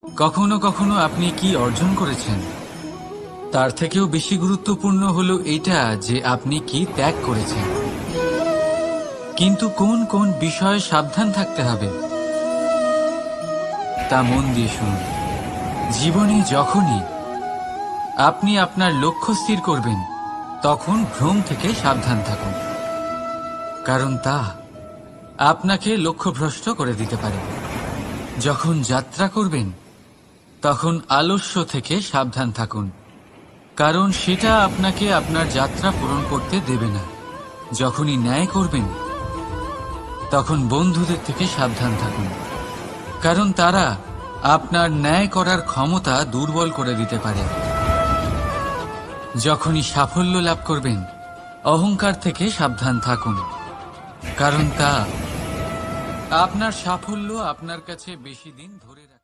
কখনো কখনো আপনি কি অর্জন করেছেন তার থেকেও বেশি গুরুত্বপূর্ণ হলো এটা যে আপনি কি ত্যাগ করেছেন। কিন্তু কোন কোন বিষয়ে সাবধান থাকতে হবে তা মন দিয়ে শুনুন। জীবনে যখনই আপনি আপনার লক্ষ্য স্থির করবেন তখন ভ্রম থেকে সাবধান থাকুন, কারণ তা আপনাকে লক্ষ্যভ্রষ্ট করে দিতে পারে। যখন যাত্রা করবেন তখন আলস্য থেকে সাবধান থাকুন, কারণ সেটা আপনাকে আপনার যাত্রা পূরণ করতে দেবে না। যখনই ন্যায় করবেন তখন বন্ধুদের থেকে সাবধান থাকুন, কারণ তারা আপনার ন্যায় করার ক্ষমতা দুর্বল করে দিতে পারে। যখনই সাফল্য লাভ করবেন অহংকার থেকে সাবধান থাকুন, কারণ তা আপনার সাফল্য আপনার কাছে বেশি দিন ধরে রাখে।